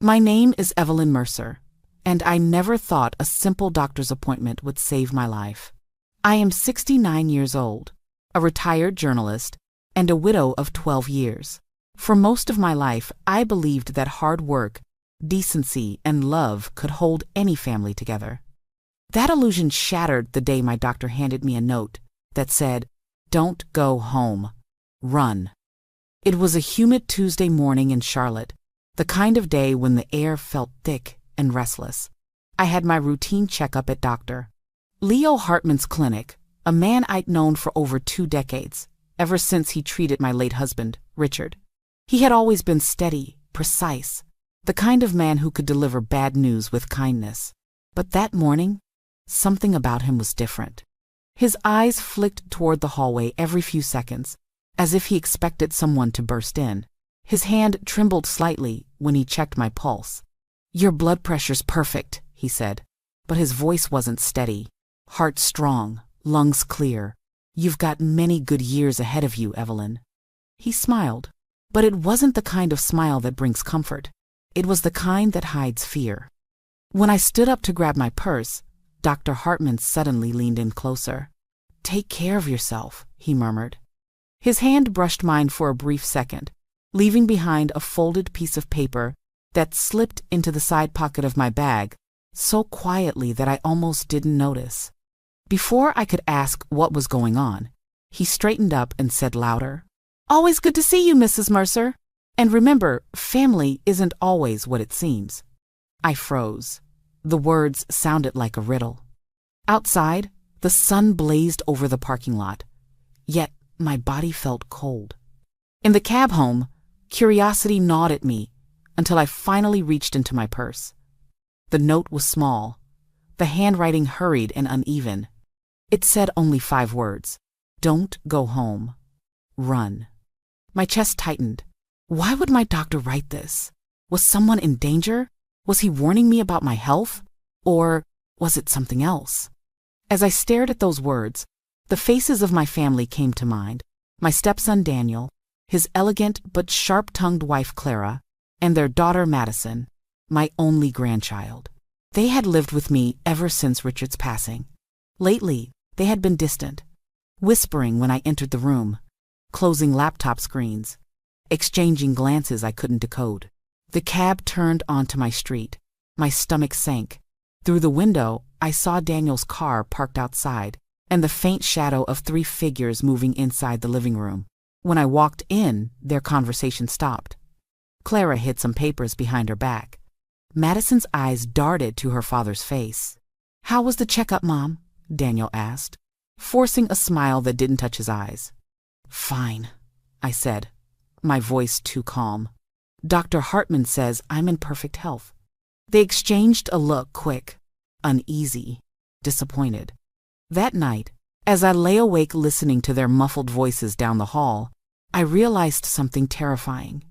My name is Evelyn Mercer, and I never thought a simple doctor's appointment would save my life. I am 69 years old, a retired journalist, and a widow of 12 years. For most of my life, I believed that hard work, decency, and love could hold any family together. That illusion shattered the day my doctor handed me a note that said, "Don't go home. Run." It was a humid Tuesday morning in Charlotte, the kind of day when the air felt thick and restless. I had my routine checkup at Dr. Leo Hartman's clinic, a man I'd known for over 2 decades, ever since he treated my late husband, Richard. He had always been steady, precise, the kind of man who could deliver bad news with kindness. But that morning, something about him was different. His eyes flicked toward the hallway every few seconds, as if he expected someone to burst in. His hand trembled slightly when he checked my pulse. "Your blood pressure's perfect," he said, but his voice wasn't steady. "Heart strong, lungs clear. You've got many good years ahead of you, Evelyn." He smiled, but it wasn't the kind of smile that brings comfort. It was the kind that hides fear. When I stood up to grab my purse, Dr. Hartman suddenly leaned in closer. "Take care of yourself," he murmured. His hand brushed mine for a brief second, leaving behind a folded piece of paper that slipped into the side pocket of my bag so quietly that I almost didn't notice. Before I could ask what was going on, he straightened up and said louder, "Always good to see you, Mrs. Mercer. And remember, family isn't always what it seems." I froze. The words sounded like a riddle. Outside, the sun blazed over the parking lot, yet my body felt cold. In the cab home, curiosity gnawed at me until I finally reached into my purse. The note was small, the handwriting hurried and uneven. It said only 5 words: "Don't go home. Run." My chest tightened. Why would my doctor write this? Was someone in danger? Was he warning me about my health? Or was it something else? As I stared at those words, the faces of my family came to mind. My stepson Daniel, his elegant but sharp-tongued wife Clara, and their daughter Madison, my only grandchild. They had lived with me ever since Richard's passing. Lately, they had been distant, whispering when I entered the room, closing laptop screens, exchanging glances I couldn't decode. The cab turned onto my street. My stomach sank. Through the window, I saw Daniel's car parked outside, and the faint shadow of 3 figures moving inside the living room. When I walked in, their conversation stopped. Clara hid some papers behind her back. Madison's eyes darted to her father's face. "How was the checkup, Mom?" Daniel asked, forcing a smile that didn't touch his eyes. "Fine," I said, my voice too calm. "Dr. Hartman says I'm in perfect health." They exchanged a look, quick, uneasy, disappointed. That night, as I lay awake listening to their muffled voices down the hall, I realized something terrifying.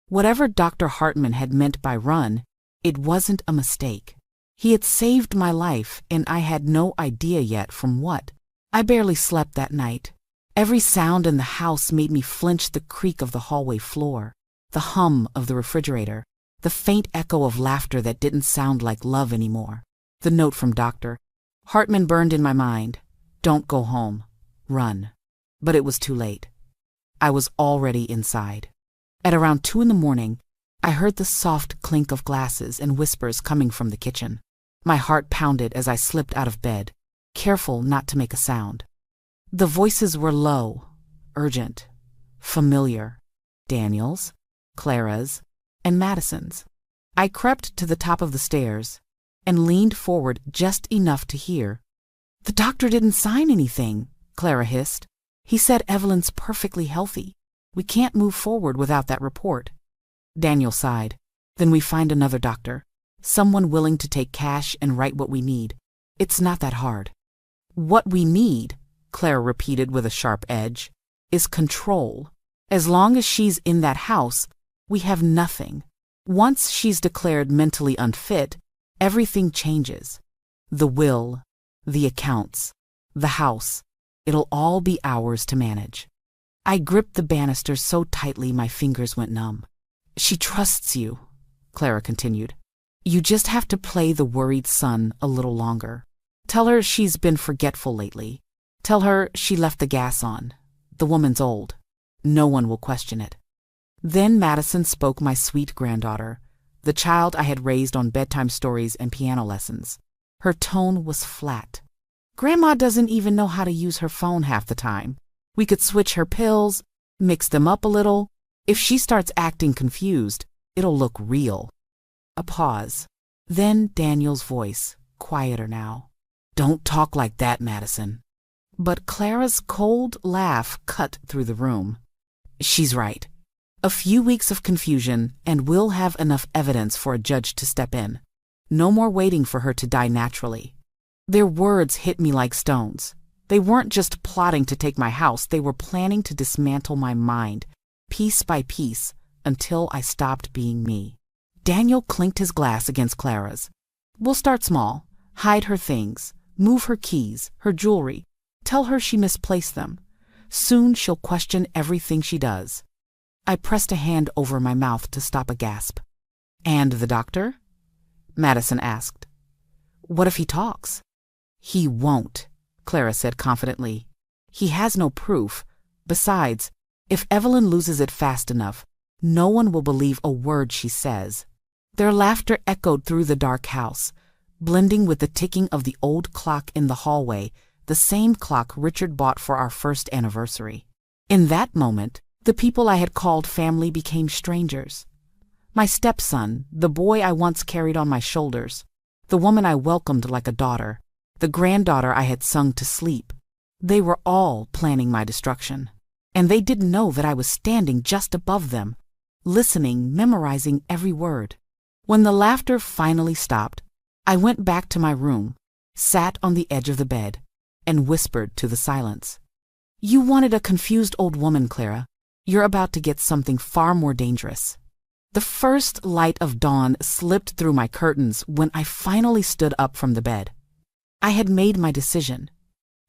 Whatever Dr. Hartman had meant by run, it wasn't a mistake. He had saved my life, and I had no idea yet from what. I barely slept that night. Every sound in the house made me flinch: the creak of the hallway floor, the hum of the refrigerator, the faint echo of laughter that didn't sound like love anymore. The note from Dr. Hartman burned in my mind. "Don't go home. Run." But it was too late. I was already inside. At around 2 in the morning, I heard the soft clink of glasses and whispers coming from the kitchen. My heart pounded as I slipped out of bed, careful not to make a sound. The voices were low, urgent, familiar. Daniel's, Clara's, and Madison's. I crept to the top of the stairs and leaned forward just enough to hear. "The doctor didn't sign anything," Clara hissed. "He said Evelyn's perfectly healthy. We can't move forward without that report." Daniel sighed. "Then we find another doctor, someone willing to take cash and write what we need. It's not that hard." "What we need," Clara repeated with a sharp edge, "is control. As long as she's in that house, we have nothing. Once she's declared mentally unfit, everything changes. The will, the accounts, the house. It'll all be ours to manage." I gripped the banister so tightly my fingers went numb. "She trusts you," Clara continued. You just have to play the worried son a little longer. Tell her she's been forgetful lately. Tell her she left the gas on. The woman's old. No one will question it. Then Madison spoke my sweet granddaughter, the child I had raised on bedtime stories and piano lessons. Her tone was flat. Grandma doesn't even know how to use her phone half the time. We could switch her pills, mix them up a little. If she starts acting confused, it'll look real. A pause. Then Daniel's voice, quieter now. Don't talk like that, Madison. But Clara's cold laugh cut through the room. She's right. A few weeks of confusion, and we'll have enough evidence for a judge to step in. No more waiting for her to die naturally. Their words hit me like stones. They weren't just plotting to take my house, they were planning to dismantle my mind, piece by piece, until I stopped being me. Daniel clinked his glass against Clara's. We'll start small. Hide her things. Move her keys, her jewelry. Tell her she misplaced them. Soon she'll question everything she does. I pressed a hand over my mouth to stop a gasp. And the doctor? Madison asked. What if he talks? He won't, Clara said confidently. He has no proof. Besides, if Evelyn loses it fast enough, no one will believe a word she says. Their laughter echoed through the dark house, blending with the ticking of the old clock in the hallway, the same clock Richard bought for our first anniversary. In that moment, the people I had called family became strangers. My stepson, the boy I once carried on my shoulders, the woman I welcomed like a daughter, the granddaughter I had sung to sleep. They were all planning my destruction. And they didn't know that I was standing just above them, listening, memorizing every word. When the laughter finally stopped, I went back to my room, sat on the edge of the bed, and whispered to the silence. You wanted a confused old woman, Clara. You're about to get something far more dangerous. The first light of dawn slipped through my curtains when I finally stood up from the bed. I had made my decision.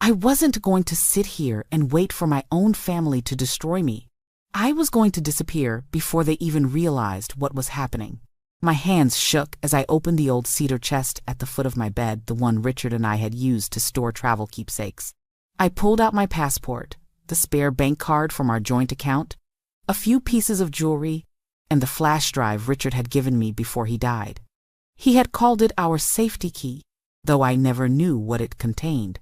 I wasn't going to sit here and wait for my own family to destroy me. I was going to disappear before they even realized what was happening. My hands shook as I opened the old cedar chest at the foot of my bed, the one Richard and I had used to store travel keepsakes. I pulled out my passport, the spare bank card from our joint account, a few pieces of jewelry, and the flash drive Richard had given me before he died. He had called it our safety key, though I never knew what it contained.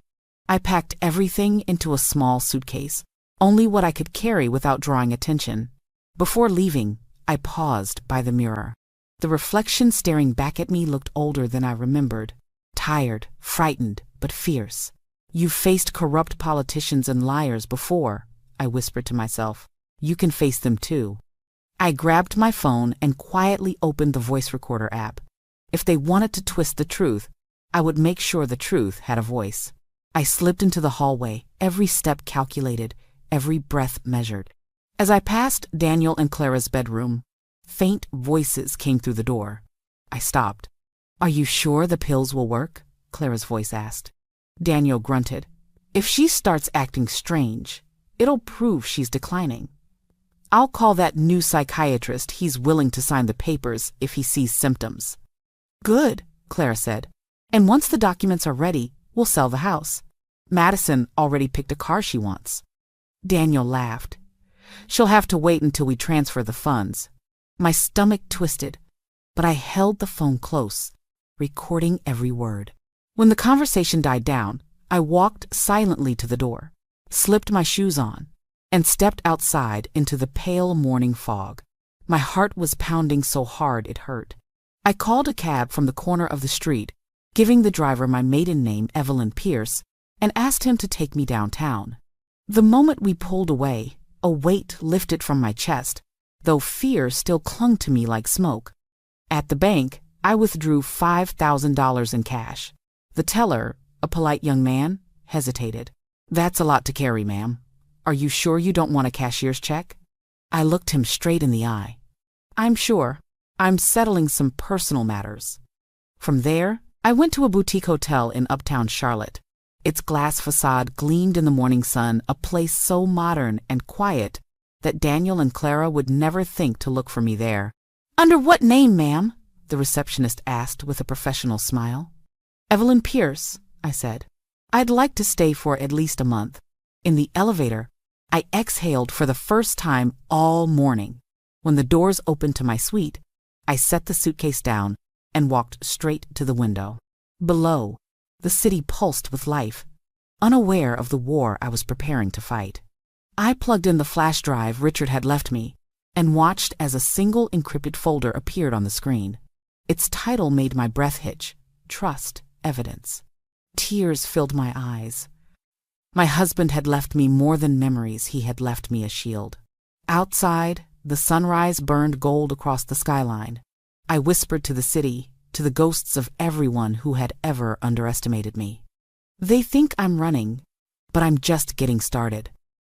I packed everything into a small suitcase, only what I could carry without drawing attention. Before leaving, I paused by the mirror. The reflection staring back at me looked older than I remembered, tired, frightened, but fierce. You've faced corrupt politicians and liars before, I whispered to myself. You can face them too. I grabbed my phone and quietly opened the voice recorder app. If they wanted to twist the truth, I would make sure the truth had a voice. I slipped into the hallway, every step calculated, every breath measured. As I passed Daniel and Clara's bedroom, faint voices came through the door. I stopped. Are you sure the pills will work? Clara's voice asked. Daniel grunted. If she starts acting strange, it'll prove she's declining. I'll call that new psychiatrist. He's willing to sign the papers if he sees symptoms. Good, Clara said. And once the documents are ready, we'll sell the house. Madison already picked a car she wants. Daniel laughed. She'll have to wait until we transfer the funds. My stomach twisted, but I held the phone close, recording every word. When the conversation died down, I walked silently to the door, slipped my shoes on, and stepped outside into the pale morning fog. My heart was pounding so hard it hurt. I called a cab from the corner of the street, giving the driver my maiden name, Evelyn Pierce, and asked him to take me downtown. The moment we pulled away, a weight lifted from my chest, though fear still clung to me like smoke. At the bank, I withdrew $5,000 in cash. The teller, a polite young man, hesitated. That's a lot to carry, ma'am. Are you sure you don't want a cashier's check? I looked him straight in the eye. I'm sure. I'm settling some personal matters. From there, I went to a boutique hotel in uptown Charlotte. Its glass facade gleamed in the morning sun, a place so modern and quiet that Daniel and Clara would never think to look for me there. Under what name, ma'am? the receptionist asked with a professional smile. Evelyn Pierce, I said. I'd like to stay for at least a month. In the elevator, I exhaled for the first time all morning. When the doors opened to my suite, I set the suitcase down and walked straight to the window. Below, the city pulsed with life, unaware of the war I was preparing to fight. I plugged in the flash drive Richard had left me and watched as a single encrypted folder appeared on the screen. Its title made my breath hitch: Trust Evidence. Tears filled my eyes. My husband had left me more than memories, he had left me a shield. Outside, the sunrise burned gold across the skyline. I whispered to the city, to the ghosts of everyone who had ever underestimated me. They think I'm running, but I'm just getting started.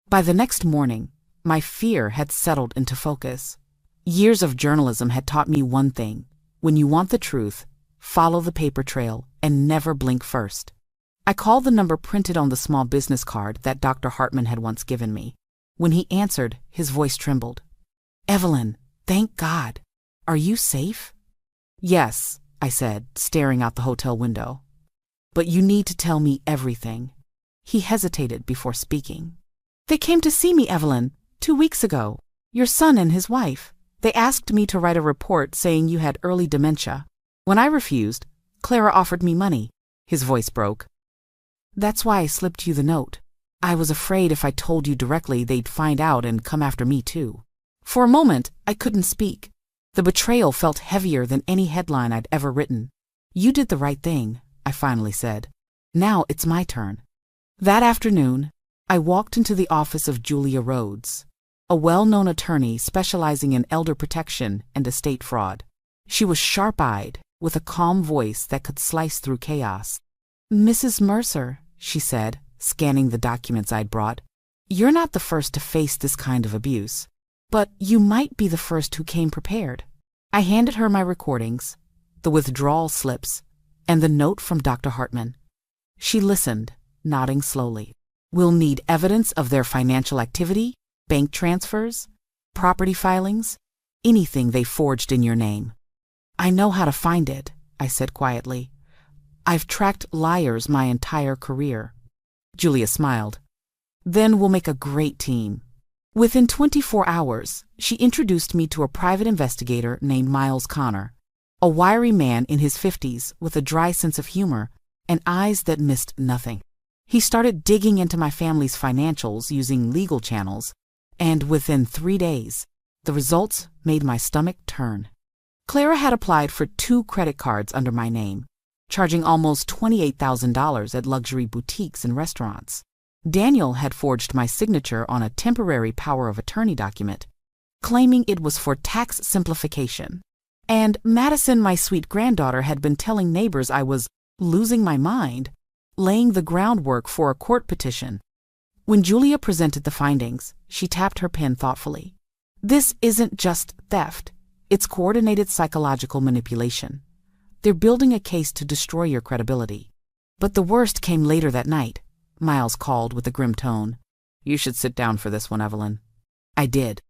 By the next morning, my fear had settled into focus. Years of journalism had taught me one thing: when you want the truth, follow the paper trail and never blink first. I called the number printed on the small business card that Dr. Hartman had once given me. When he answered, his voice trembled. Evelyn, thank God. Are you safe? Yes, I said, staring out the hotel window. But you need to tell me everything. He hesitated before speaking. They came to see me, Evelyn, 2 weeks ago. Your son and his wife. They asked me to write a report saying you had early dementia. When I refused, Clara offered me money. His voice broke. That's why I slipped you the note. I was afraid if I told you directly they'd find out and come after me too. For a moment, I couldn't speak. The betrayal felt heavier than any headline I'd ever written. You did the right thing, I finally said. Now it's my turn. That afternoon, I walked into the office of Julia Rhodes, a well-known attorney specializing in elder protection and estate fraud. She was sharp-eyed, with a calm voice that could slice through chaos. Mrs. Mercer, she said, scanning the documents I'd brought, you're not the first to face this kind of abuse, but you might be the first who came prepared. I handed her my recordings, the withdrawal slips, and the note from Dr. Hartman. She listened, nodding slowly. We'll need evidence of their financial activity, bank transfers, property filings, anything they forged in your name. I know how to find it, I said quietly. I've tracked liars my entire career. Julia smiled. Then we'll make a great team. Within 24 hours, she introduced me to a private investigator named Miles Connor, a wiry man in his 50s with a dry sense of humor and eyes that missed nothing. He started digging into my family's financials using legal channels, and within 3 days, the results made my stomach turn. Clara had applied for 2 credit cards under my name, charging almost $28,000 at luxury boutiques and restaurants. Daniel had forged my signature on a temporary power of attorney document, claiming it was for tax simplification. And Madison, my sweet granddaughter, had been telling neighbors I was losing my mind, laying the groundwork for a court petition. When Julia presented the findings, she tapped her pen thoughtfully. This isn't just theft. It's coordinated psychological manipulation. They're building a case to destroy your credibility. But the worst came later that night, Miles called with a grim tone. You should sit down for this one, Evelyn. I did.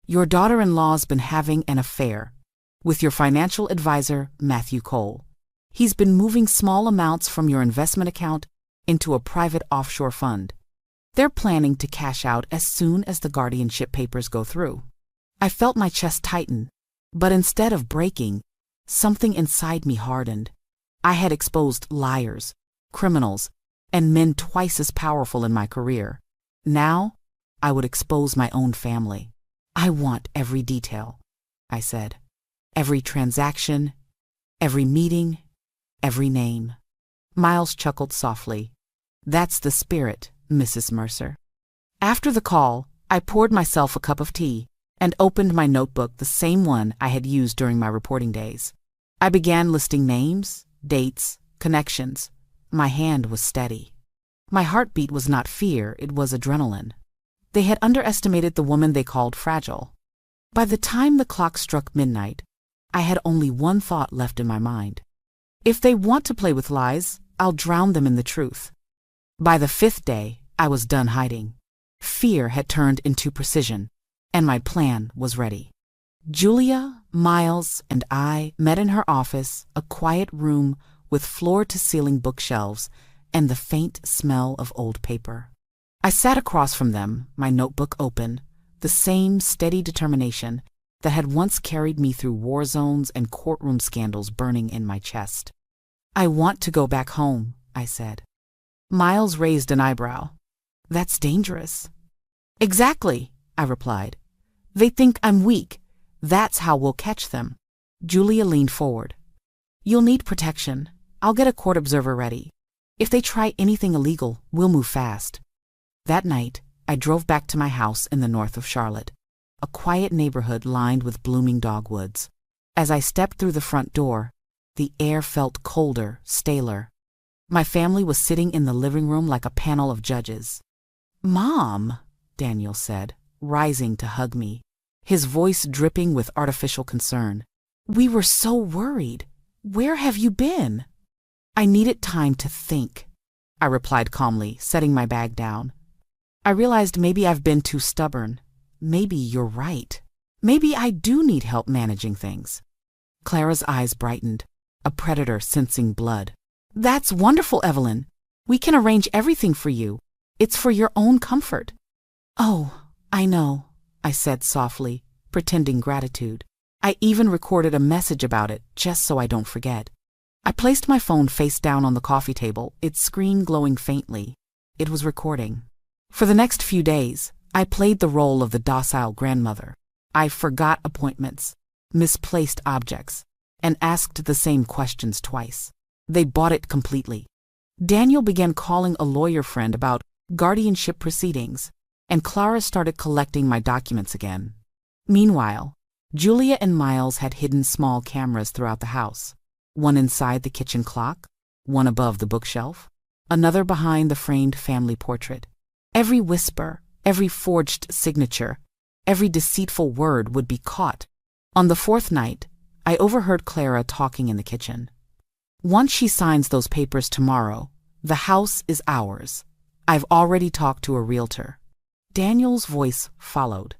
Your daughter-in-law's been having an affair with your financial advisor, Matthew Cole. He's been moving small amounts from your investment account into a private offshore fund. They're planning to cash out as soon as the guardianship papers go through. I felt my chest tighten, but instead of breaking, something inside me hardened. I had exposed liars, criminals, and men twice as powerful in my career. Now, I would expose my own family. I want every detail, I said. Every transaction, every meeting, every name. Miles chuckled softly. That's the spirit, Mrs. Mercer. After the call, I poured myself a cup of tea and opened my notebook, the same one I had used during my reporting days. I began listing names, dates, connections. My hand was steady. My heartbeat was not fear, it was adrenaline. They had underestimated the woman they called fragile. By the time the clock struck midnight, I had only one thought left in my mind. If they want to play with lies, I'll drown them in the truth. By the 5th day, I was done hiding. Fear had turned into precision, and my plan was ready. Julia, Miles and I met in her office, a quiet room with floor-to-ceiling bookshelves and the faint smell of old paper. I sat across from them, my notebook open, the same steady determination that had once carried me through war zones and courtroom scandals burning in my chest. "I want to go back home," I said. Miles raised an eyebrow. "That's dangerous." "Exactly," I replied. "They think I'm weak. That's how we'll catch them." Julia leaned forward. "You'll need protection. I'll get a court observer ready. If they try anything illegal, we'll move fast." That night, I drove back to my house in the north of Charlotte, a quiet neighborhood lined with blooming dogwoods. As I stepped through the front door, the air felt colder, staler. My family was sitting in the living room like a panel of judges. "Mom," Daniel said, rising to hug me, his voice dripping with artificial concern. "We were so worried. Where have you been?" "I needed time to think," I replied calmly, setting my bag down. "I realized maybe I've been too stubborn. Maybe you're right. Maybe I do need help managing things." Clara's eyes brightened, a predator sensing blood. "That's wonderful, Evelyn. We can arrange everything for you. It's for your own comfort." "Oh, I know," I said softly, pretending gratitude. I even recorded a message about it, just so I don't forget. I placed my phone face down on the coffee table, its screen glowing faintly. It was recording. For the next few days, I played the role of the docile grandmother. I forgot appointments, misplaced objects, and asked the same questions twice. They bought it completely. Daniel began calling a lawyer friend about guardianship proceedings, and Clara started collecting my documents again. Meanwhile, Julia and Miles had hidden small cameras throughout the house. One inside the kitchen clock, one above the bookshelf, another behind the framed family portrait. Every whisper, every forged signature, every deceitful word would be caught. On the fourth night, I overheard Clara talking in the kitchen. "Once she signs those papers tomorrow, the house is ours. I've already talked to a realtor." Daniel's voice followed.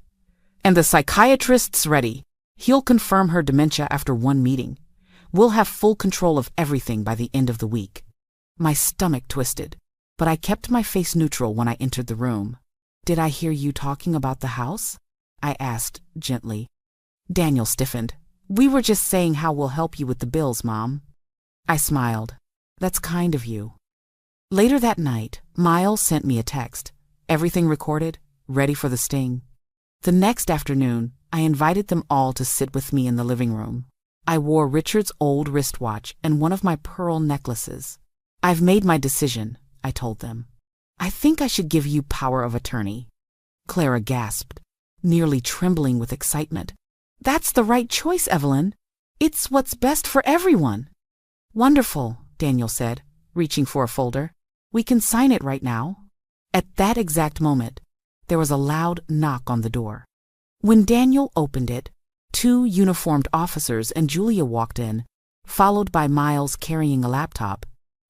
"And the psychiatrist's ready. He'll confirm her dementia after one meeting. We'll have full control of everything by the end of the week." My stomach twisted, but I kept my face neutral when I entered the room. "Did I hear you talking about the house?" I asked gently. Daniel stiffened. "We were just saying how we'll help you with the bills, Mom." I smiled. "That's kind of you." Later that night, Miles sent me a text. Everything recorded, ready for the sting. The next afternoon, I invited them all to sit with me in the living room. I wore Richard's old wristwatch and one of my pearl necklaces. "I've made my decision," I told them. "I think I should give you power of attorney." Clara gasped, nearly trembling with excitement. "That's the right choice, Evelyn. It's what's best for everyone." "Wonderful," Daniel said, reaching for a folder. "We can sign it right now." At that exact moment, there was a loud knock on the door. When Daniel opened it, 2 uniformed officers and Julia walked in, followed by Miles carrying a laptop.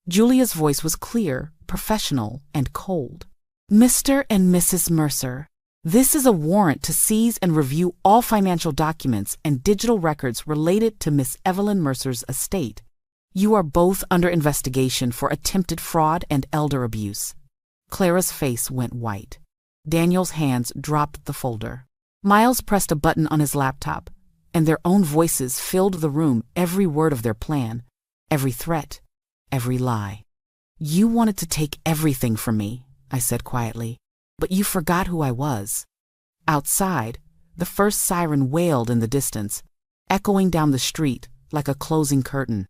Julia's voice was clear, professional, and cold. "Mr. and Mrs. Mercer, this is a warrant to seize and review all financial documents and digital records related to Miss Evelyn Mercer's estate. You are both under investigation for attempted fraud and elder abuse." Clara's face went white. Daniel's hands dropped the folder. Miles pressed a button on his laptop, and their own voices filled the room, every word of their plan, every threat, every lie. "You wanted to take everything from me," I said quietly, "but you forgot who I was." Outside, the first siren wailed in the distance, echoing down the street like a closing curtain.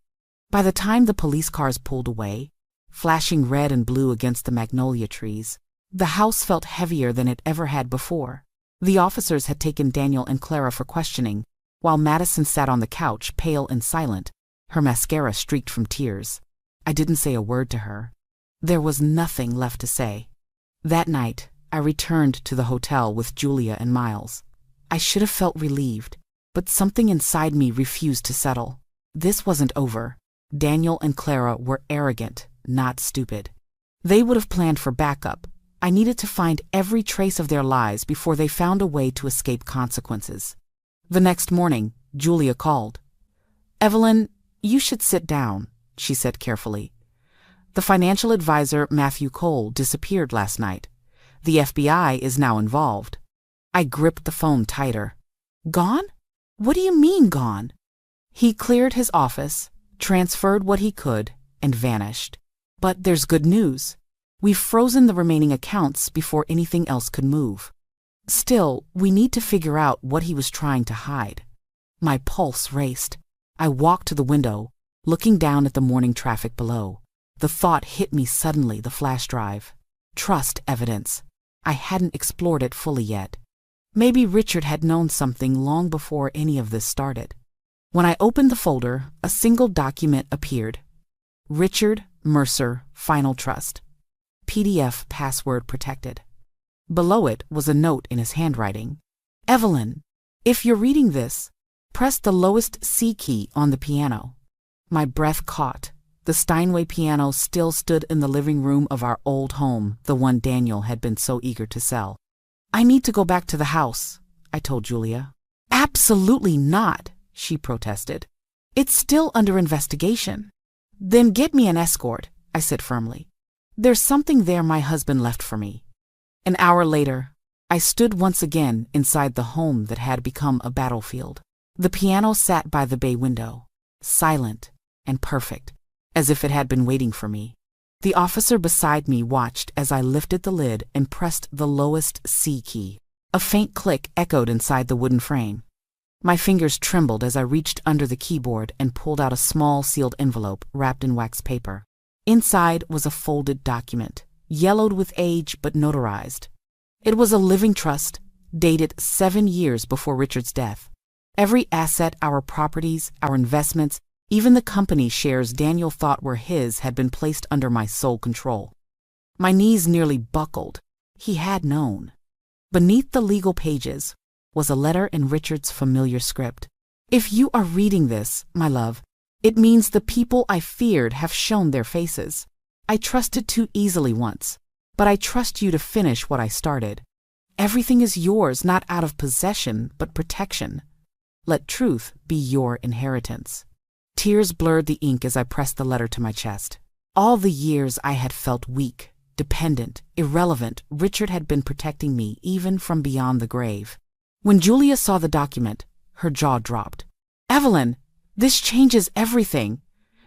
By the time the police cars pulled away, flashing red and blue against the magnolia trees, the house felt heavier than it ever had before. The officers had taken Daniel and Clara for questioning, while Madison sat on the couch, pale and silent, her mascara streaked from tears. I didn't say a word to her. There was nothing left to say. That night, I returned to the hotel with Julia and Miles. I should have felt relieved, but something inside me refused to settle. This wasn't over. Daniel and Clara were arrogant, not stupid. They would have planned for backup. I needed to find every trace of their lies before they found a way to escape consequences. The next morning, Julia called. "Evelyn, you should sit down," she said carefully. "The financial advisor, Matthew Cole, disappeared last night. The FBI is now involved." I gripped the phone tighter. "Gone? What do you mean gone?" "He cleared his office, transferred what he could, and vanished. But there's good news. We've frozen the remaining accounts before anything else could move. Still, we need to figure out what he was trying to hide." My pulse raced. I walked to the window, looking down at the morning traffic below. The thought hit me suddenly, the flash drive. Trust evidence. I hadn't explored it fully yet. Maybe Richard had known something long before any of this started. When I opened the folder, a single document appeared. Richard Mercer, Final Trust. PDF password protected. Below it was a note in his handwriting. "Evelyn, if you're reading this, press the lowest C key on the piano." My breath caught. The Steinway piano still stood in the living room of our old home, the one Daniel had been so eager to sell. "I need to go back to the house," I told Julia. "Absolutely not," she protested. "It's still under investigation." "Then get me an escort," I said firmly. "There's something there my husband left for me." An hour later, I stood once again inside the home that had become a battlefield. The piano sat by the bay window, silent and perfect, as if it had been waiting for me. The officer beside me watched as I lifted the lid and pressed the lowest C key. A faint click echoed inside the wooden frame. My fingers trembled as I reached under the keyboard and pulled out a small sealed envelope wrapped in wax paper. Inside was a folded document, yellowed with age but notarized. It was a living trust, dated 7 years before Richard's death. Every asset, our properties, our investments, even the company shares Daniel thought were his, had been placed under my sole control. My knees nearly buckled. He had known. Beneath the legal pages was a letter in Richard's familiar script. "If you are reading this, my love, it means the people I feared have shown their faces. I trusted too easily once, but I trust you to finish what I started. Everything is yours, not out of possession, but protection. Let truth be your inheritance." Tears blurred the ink as I pressed the letter to my chest. All the years I had felt weak, dependent, irrelevant, Richard had been protecting me even from beyond the grave. When Julia saw the document, her jaw dropped. "Evelyn, this changes everything.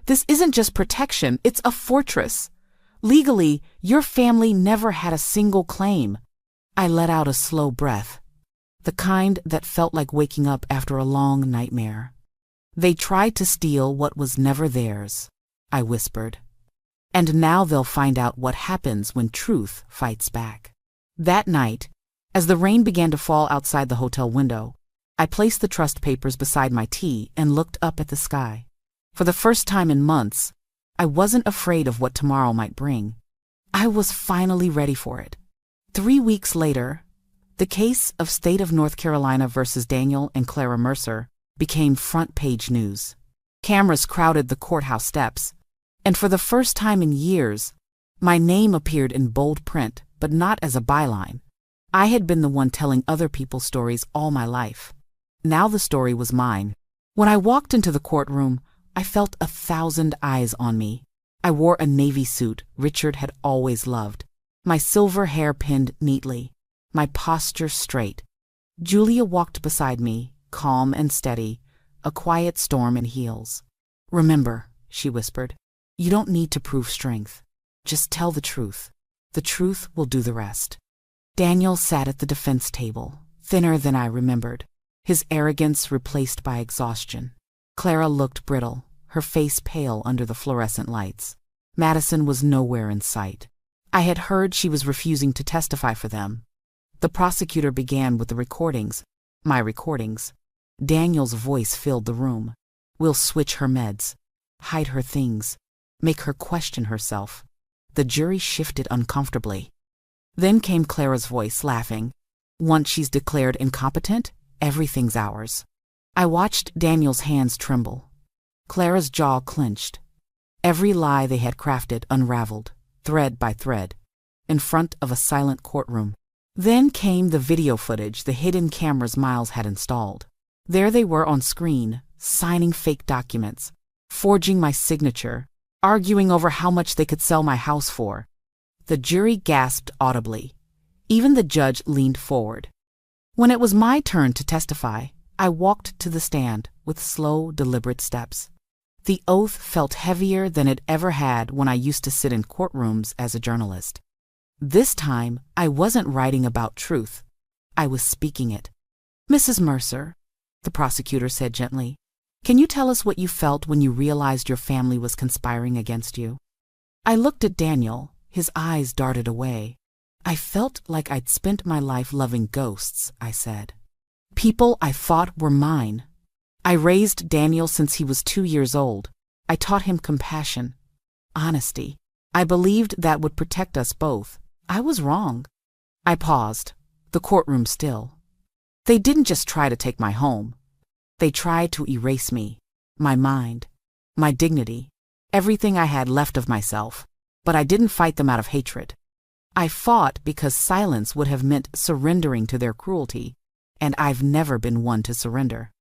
This isn't just protection, it's a fortress. Legally, your family never had a single claim." I let out a slow breath, the kind that felt like waking up after a long nightmare. "They tried to steal what was never theirs," I whispered. "And now they'll find out what happens when truth fights back." That night, as the rain began to fall outside the hotel window, I placed the trust papers beside my tea and looked up at the sky. For the first time in months, I wasn't afraid of what tomorrow might bring. I was finally ready for it. 3 weeks later, the case of State of North Carolina versus Daniel and Clara Mercer became front-page news. Cameras crowded the courthouse steps, and for the first time in years, my name appeared in bold print, but not as a byline. I had been the one telling other people's stories all my life. Now the story was mine. When I walked into the courtroom, I felt 1,000 eyes on me. I wore a navy suit Richard had always loved, my silver hair pinned neatly, my posture straight. Julia walked beside me, calm and steady, a quiet storm in heels. "Remember," she whispered, "you don't need to prove strength. Just tell the truth. The truth will do the rest." Daniel sat at the defense table, thinner than I remembered, his arrogance replaced by exhaustion. Clara looked brittle, her face pale under the fluorescent lights. Madison was nowhere in sight. I had heard she was refusing to testify for them. The prosecutor began with the recordings, my recordings. Daniel's voice filled the room. "We'll switch her meds, hide her things, make her question herself." The jury shifted uncomfortably. Then came Clara's voice, laughing. "Once she's declared incompetent, everything's ours." I watched Daniel's hands tremble. Clara's jaw clenched. Every lie they had crafted unraveled, thread by thread, in front of a silent courtroom. Then came the video footage the hidden cameras Miles had installed. There they were on screen, signing fake documents, forging my signature, arguing over how much they could sell my house for. The jury gasped audibly. Even the judge leaned forward. When it was my turn to testify, I walked to the stand with slow, deliberate steps. The oath felt heavier than it ever had when I used to sit in courtrooms as a journalist. This time, I wasn't writing about truth. I was speaking it. "Mrs. Mercer," the prosecutor said gently, "can you tell us what you felt when you realized your family was conspiring against you?" I looked at Daniel. His eyes darted away. "I felt like I'd spent my life loving ghosts," I said. "People I thought were mine. I raised Daniel since he was 2 years old. I taught him compassion, honesty. I believed that would protect us both. I was wrong." I paused, the courtroom still. "They didn't just try to take my home. They tried to erase me, my mind, my dignity, everything I had left of myself. But I didn't fight them out of hatred. I fought because silence would have meant surrendering to their cruelty, and I've never been one to surrender."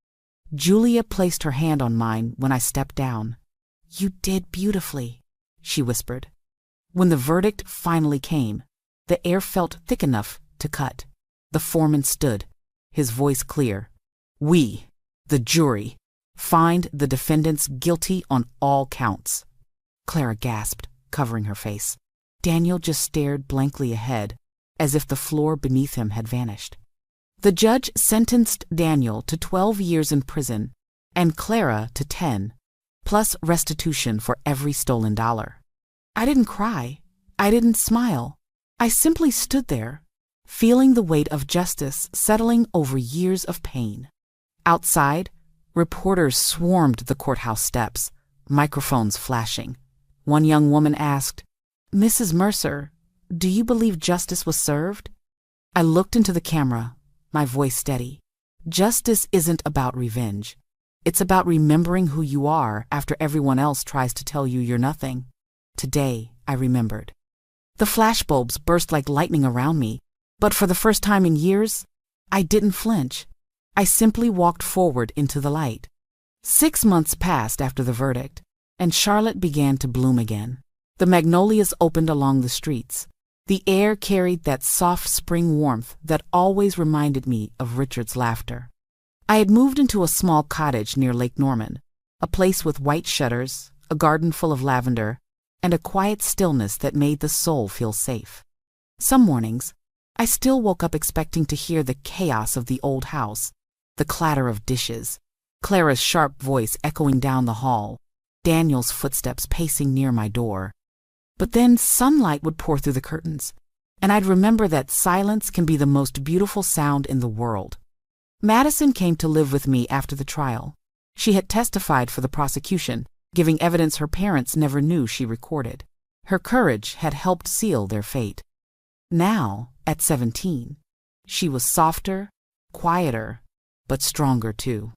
Julia placed her hand on mine when I stepped down. "You did beautifully," she whispered. When the verdict finally came, the air felt thick enough to cut. The foreman stood, his voice clear. "We, the jury, find the defendants guilty on all counts." Clara gasped, covering her face. Daniel just stared blankly ahead, as if the floor beneath him had vanished. The judge sentenced Daniel to 12 years in prison and Clara to 10, plus restitution for every stolen dollar. I didn't cry. I didn't smile. I simply stood there, feeling the weight of justice settling over years of pain. Outside, reporters swarmed the courthouse steps, microphones flashing. One young woman asked, "Mrs. Mercer, do you believe justice was served?" I looked into the camera, my voice steady. Justice isn't about revenge. It's about remembering who you are after everyone else tries to tell you you're nothing. Today, I remembered. The flashbulbs burst like lightning around me, but for the first time in years, I didn't flinch. I simply walked forward into the light. 6 months passed after the verdict, and Charlotte began to bloom again. The magnolias opened along the streets. The air carried that soft spring warmth that always reminded me of Richard's laughter. I had moved into a small cottage near Lake Norman, a place with white shutters, a garden full of lavender, and a quiet stillness that made the soul feel safe. Some mornings, I still woke up expecting to hear the chaos of the old house, the clatter of dishes, Clara's sharp voice echoing down the hall, Daniel's footsteps pacing near my door. But then sunlight would pour through the curtains, and I'd remember that silence can be the most beautiful sound in the world. Madison came to live with me after the trial. She had testified for the prosecution, giving evidence her parents never knew she recorded. Her courage had helped seal their fate. Now, at 17, she was softer, quieter, but stronger too.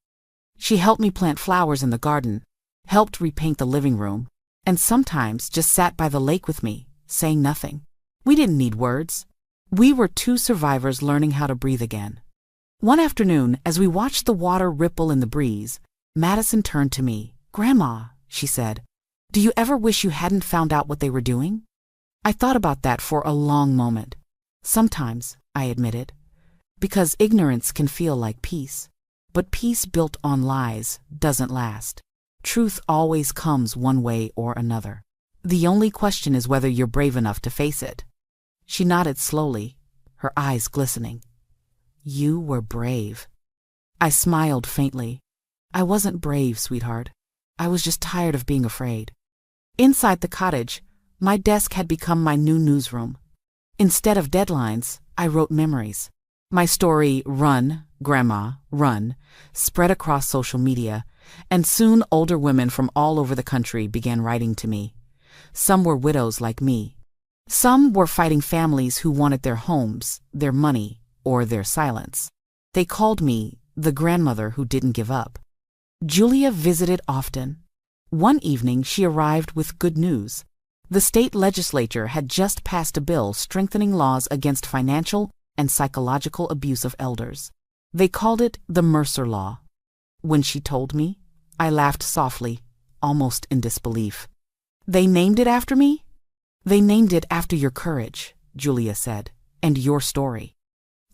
She helped me plant flowers in the garden, helped repaint the living room, and sometimes just sat by the lake with me, saying nothing. We didn't need words. We were 2 survivors learning how to breathe again. One afternoon, as we watched the water ripple in the breeze, Madison turned to me. "Grandma," she said, "do you ever wish you hadn't found out what they were doing?" I thought about that for a long moment. Sometimes, I admitted, because ignorance can feel like peace. But peace built on lies doesn't last. Truth always comes one way or another. The only question is whether you're brave enough to face it. She nodded slowly, her eyes glistening. "You were brave." I smiled faintly. "I wasn't brave, sweetheart. I was just tired of being afraid." Inside the cottage, my desk had become my new newsroom. Instead of deadlines, I wrote memories. My story, "Run, Grandma, Run," spread across social media, and soon older women from all over the country began writing to me. Some were widows like me. Some were fighting families who wanted their homes, their money, or their silence. They called me the grandmother who didn't give up. Julia visited often. One evening she arrived with good news. The state legislature had just passed a bill strengthening laws against financial and psychological abuse of elders. They called it the Mercer Law. When she told me, I laughed softly, almost in disbelief. They named it after me? They named it after your courage, Julia said, and your story.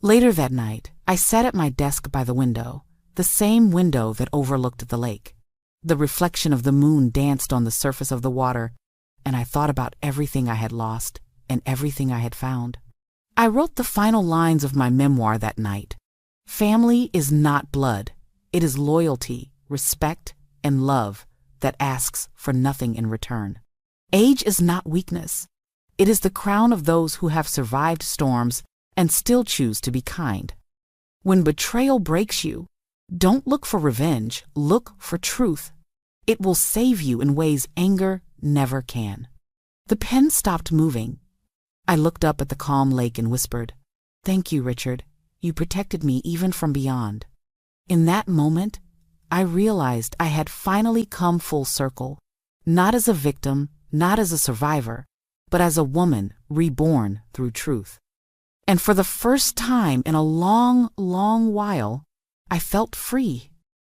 Later that night, I sat at my desk by the window, the same window that overlooked the lake. The reflection of the moon danced on the surface of the water, and I thought about everything I had lost and everything I had found. I wrote the final lines of my memoir that night. Family is not blood. It is loyalty, respect, and love that asks for nothing in return. Age is not weakness. It is the crown of those who have survived storms and still choose to be kind. When betrayal breaks you, don't look for revenge, look for truth. It will save you in ways anger never can. The pen stopped moving. I looked up at the calm lake and whispered, "Thank you, Richard. You protected me even from beyond." In that moment, I realized I had finally come full circle, not as a victim, not as a survivor, but as a woman reborn through truth. And for the first time in a long, long while, I felt free.